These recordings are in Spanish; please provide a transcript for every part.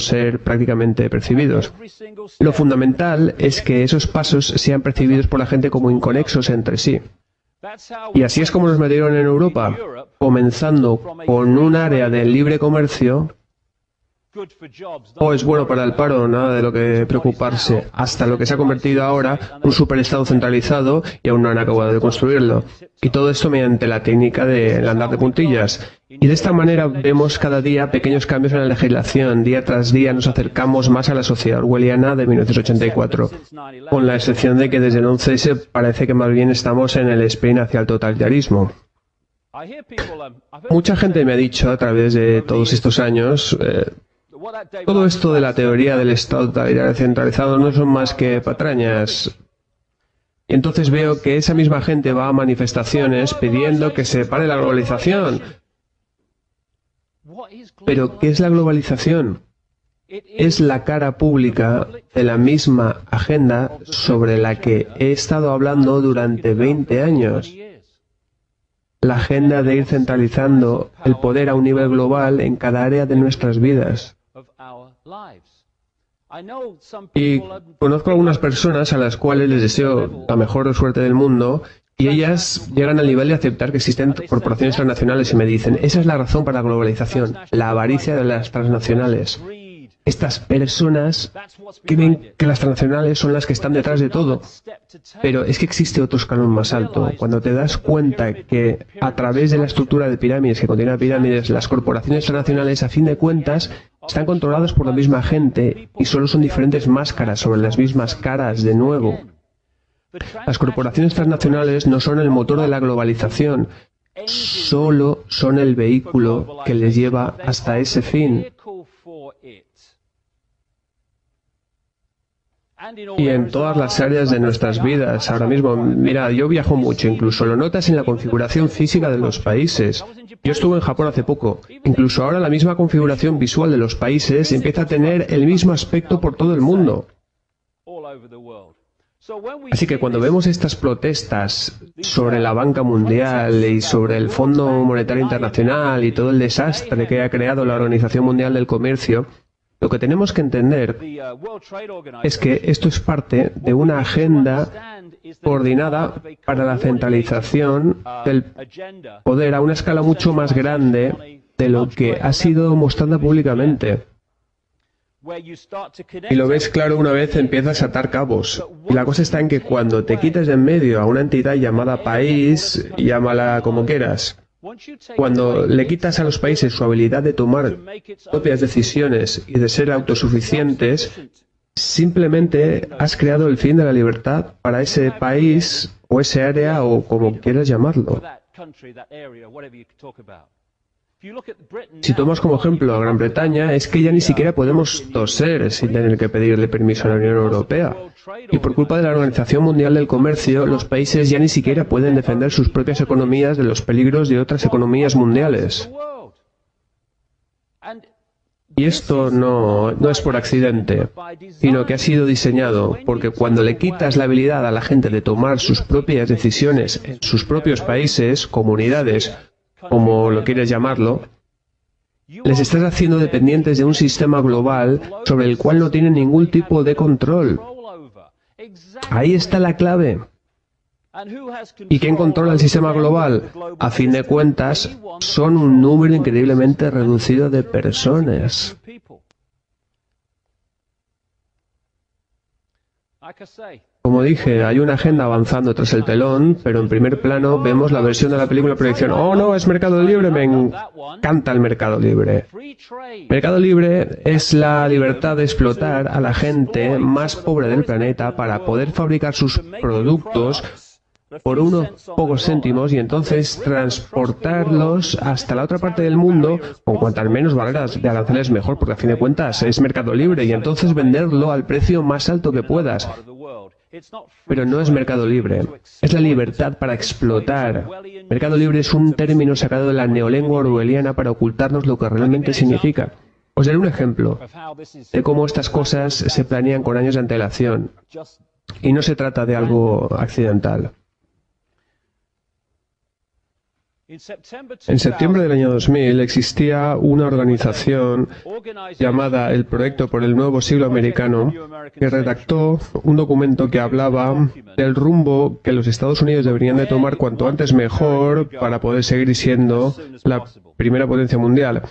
ser prácticamente percibidos. Lo fundamental es que esos pasos sean percibidos por la gente como inconexos entre sí. Y así es como nos metieron en Europa, comenzando con un área del libre comercio. Es bueno para el paro, nada de lo que preocuparse, hasta lo que se ha convertido ahora un superestado centralizado y aún no han acabado de construirlo. Y todo esto mediante la técnica del andar de puntillas. Y de esta manera vemos cada día pequeños cambios en la legislación. Día tras día nos acercamos más a la sociedad orwelliana de 1984, con la excepción de que desde el 11S parece que más bien estamos en el sprint hacia el totalitarismo. Mucha gente me ha dicho a través de todos estos años, todo esto de la teoría del Estado totalitario centralizado no son más que patrañas. Y entonces veo que esa misma gente va a manifestaciones pidiendo que se pare la globalización. Pero, ¿qué es la globalización? Es la cara pública de la misma agenda sobre la que he estado hablando durante 20 años. La agenda de ir centralizando el poder a un nivel global en cada área de nuestras vidas. Y conozco a algunas personas a las cuales les deseo la mejor suerte del mundo y ellas llegan al nivel de aceptar que existen corporaciones transnacionales y me dicen, esa es la razón para la globalización, la avaricia de las transnacionales. Estas personas creen que las transnacionales son las que están detrás de todo, pero es que existe otro escalón más alto. Cuando te das cuenta que a través de la estructura de pirámides que contiene pirámides, las corporaciones transnacionales a fin de cuentas están controladas por la misma gente y solo son diferentes máscaras sobre las mismas caras de nuevo. Las corporaciones transnacionales no son el motor de la globalización, solo son el vehículo que les lleva hasta ese fin. Y en todas las áreas de nuestras vidas, ahora mismo, mira, yo viajo mucho, incluso lo notas en la configuración física de los países. Yo estuve en Japón hace poco, incluso ahora la misma configuración visual de los países empieza a tener el mismo aspecto por todo el mundo. Así que cuando vemos estas protestas sobre la banca mundial y sobre el Fondo Monetario Internacional y todo el desastre que ha creado la Organización Mundial del Comercio, lo que tenemos que entender es que esto es parte de una agenda coordinada para la centralización del poder a una escala mucho más grande de lo que ha sido mostrada públicamente. Y lo ves claro una vez empiezas a atar cabos. Y la cosa está en que cuando te quitas de en medio a una entidad llamada país, llámala como quieras, cuando le quitas a los países su habilidad de tomar propias decisiones y de ser autosuficientes, simplemente has creado el fin de la libertad para ese país o ese área o como quieras llamarlo. Si tomas como ejemplo a Gran Bretaña, es que ya ni siquiera podemos toser sin tener que pedirle permiso a la Unión Europea. Y por culpa de la Organización Mundial del Comercio, los países ya ni siquiera pueden defender sus propias economías de los peligros de otras economías mundiales. Y esto no es por accidente, sino que ha sido diseñado, porque cuando le quitas la habilidad a la gente de tomar sus propias decisiones en sus propios países, comunidades, como lo quieres llamarlo, les estás haciendo dependientes de un sistema global sobre el cual no tienen ningún tipo de control. Ahí está la clave. ¿Y quién controla el sistema global? A fin de cuentas, son un número increíblemente reducido de personas. Como dije, hay una agenda avanzando tras el telón, pero en primer plano vemos la versión de la película proyección. ¡Oh, no, es mercado libre! Me encanta el mercado libre. Mercado libre es la libertad de explotar a la gente más pobre del planeta para poder fabricar sus productos por unos pocos céntimos y entonces transportarlos hasta la otra parte del mundo con cuantas menos barreras de aranceles mejor, porque a fin de cuentas es mercado libre y entonces venderlo al precio más alto que puedas. Pero no es mercado libre, es la libertad para explotar. Mercado libre es un término sacado de la neolengua orwelliana para ocultarnos lo que realmente significa. Os daré un ejemplo de cómo estas cosas se planean con años de antelación y no se trata de algo accidental. En septiembre del año 2000 existía una organización llamada el Proyecto por el Nuevo Siglo Americano que redactó un documento que hablaba del rumbo que los Estados Unidos deberían de tomar cuanto antes mejor para poder seguir siendo la primera potencia mundial.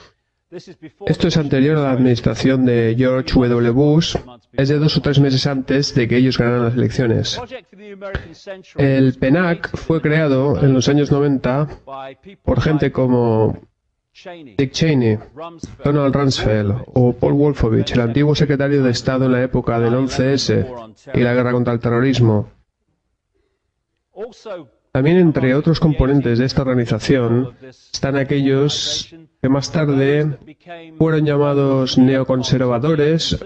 Esto es anterior a la administración de George W. Bush, es de 2 o 3 meses antes de que ellos ganaran las elecciones. El PENAC fue creado en los años 90 por gente como Dick Cheney, Donald Rumsfeld o Paul Wolfowitz, el antiguo secretario de Estado en la época del 11S y la guerra contra el terrorismo. También entre otros componentes de esta organización están aquellos que más tarde fueron llamados neoconservadores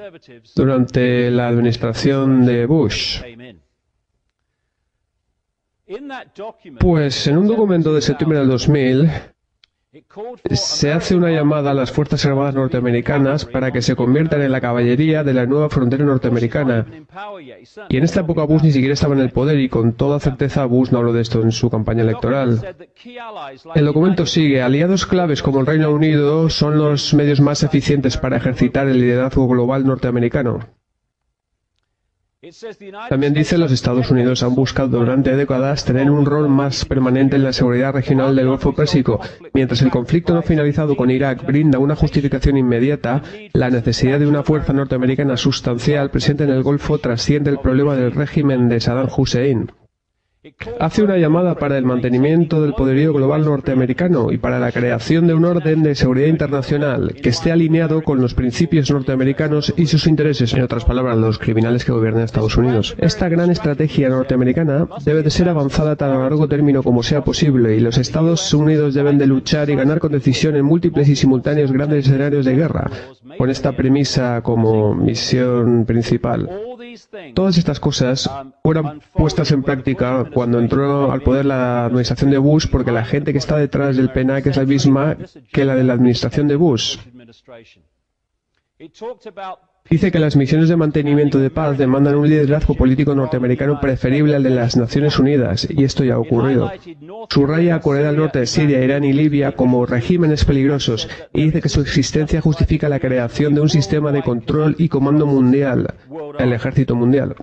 durante la administración de Bush. Pues en un documento de septiembre del 2000 se hace una llamada a las Fuerzas Armadas norteamericanas para que se conviertan en la caballería de la nueva frontera norteamericana. Y en esta época Bush ni siquiera estaba en el poder y con toda certeza Bush no habló de esto en su campaña electoral. El documento sigue: aliados claves como el Reino Unido son los medios más eficientes para ejercitar el liderazgo global norteamericano. También dice los Estados Unidos han buscado durante décadas tener un rol más permanente en la seguridad regional del Golfo Pérsico. Mientras el conflicto no finalizado con Irak brinda una justificación inmediata, la necesidad de una fuerza norteamericana sustancial presente en el Golfo trasciende el problema del régimen de Saddam Hussein. Hace una llamada para el mantenimiento del poderío global norteamericano y para la creación de un orden de seguridad internacional que esté alineado con los principios norteamericanos y sus intereses, en otras palabras, los criminales que gobiernan Estados Unidos. Esta gran estrategia norteamericana debe de ser avanzada tan a largo término como sea posible y los Estados Unidos deben de luchar y ganar con decisión en múltiples y simultáneos grandes escenarios de guerra, con esta premisa como misión principal. Todas estas cosas fueron puestas en práctica cuando entró al poder la administración de Bush, porque la gente que está detrás del PENAC es la misma que la de la administración de Bush. Dice que las misiones de mantenimiento de paz demandan un liderazgo político norteamericano preferible al de las Naciones Unidas, y esto ya ha ocurrido. Subraya a Corea del Norte, Siria, Irán y Libia como regímenes peligrosos, y dice que su existencia justifica la creación de un sistema de control y comando mundial, el ejército mundial.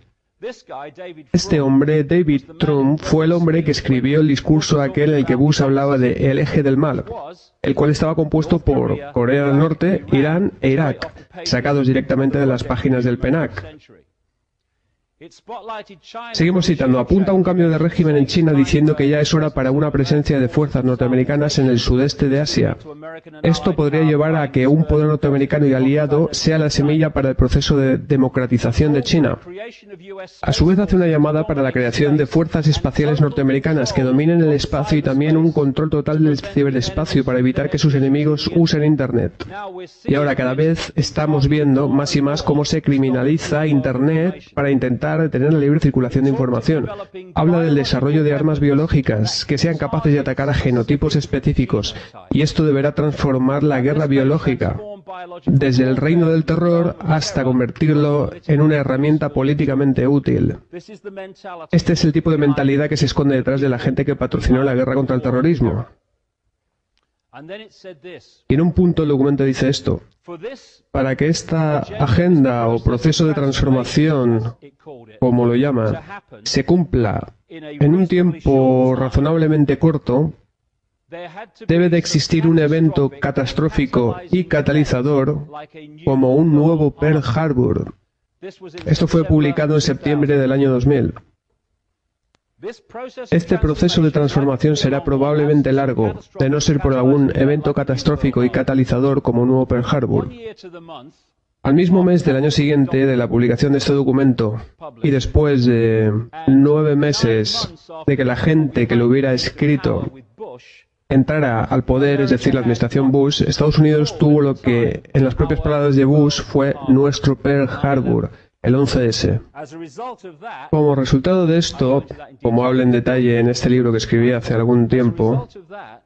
Este hombre, David Trump, fue el hombre que escribió el discurso aquel en el que Bush hablaba de el eje del mal, el cual estaba compuesto por Corea del Norte, Irán e Irak, sacados directamente de las páginas del PENAC. Seguimos citando: apunta a un cambio de régimen en China diciendo que ya es hora para una presencia de fuerzas norteamericanas en el sudeste de Asia. Esto podría llevar a que un poder norteamericano y aliado sea la semilla para el proceso de democratización de China. A su vez hace una llamada para la creación de fuerzas espaciales norteamericanas que dominen el espacio y también un control total del ciberespacio para evitar que sus enemigos usen Internet. Y ahora cada vez estamos viendo más y más cómo se criminaliza Internet para intentar detener la libre circulación de información. Habla del desarrollo de armas biológicas que sean capaces de atacar a genotipos específicos, y esto deberá transformar la guerra biológica desde el reino del terror hasta convertirlo en una herramienta políticamente útil. Este es el tipo de mentalidad que se esconde detrás de la gente que patrocinó la guerra contra el terrorismo. Y en un punto el documento dice esto: para que esta agenda o proceso de transformación, como lo llama, se cumpla en un tiempo razonablemente corto, debe de existir un evento catastrófico y catalizador como un nuevo Pearl Harbor. Esto fue publicado en septiembre del año 2000. Este proceso de transformación será probablemente largo, de no ser por algún evento catastrófico y catalizador como un nuevo Pearl Harbor. Al mismo mes del año siguiente de la publicación de este documento, y después de 9 meses de que la gente que lo hubiera escrito entrara al poder, es decir, la administración Bush, Estados Unidos tuvo lo que, en las propias palabras de Bush, fue nuestro Pearl Harbor, el 11S. Como resultado de esto, como habla en detalle en este libro que escribí hace algún tiempo,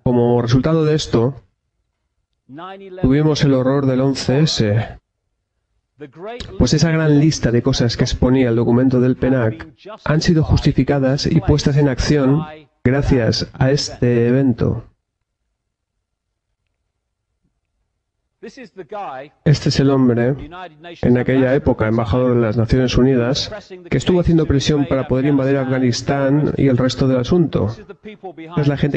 como resultado de esto, tuvimos el horror del 11S. Pues esa gran lista de cosas que exponía el documento del PENAC han sido justificadas y puestas en acción gracias a este evento. Este es el hombre, en aquella época embajador de las Naciones Unidas, que estuvo haciendo presión para poder invadir Afganistán y el resto del asunto. Es la gente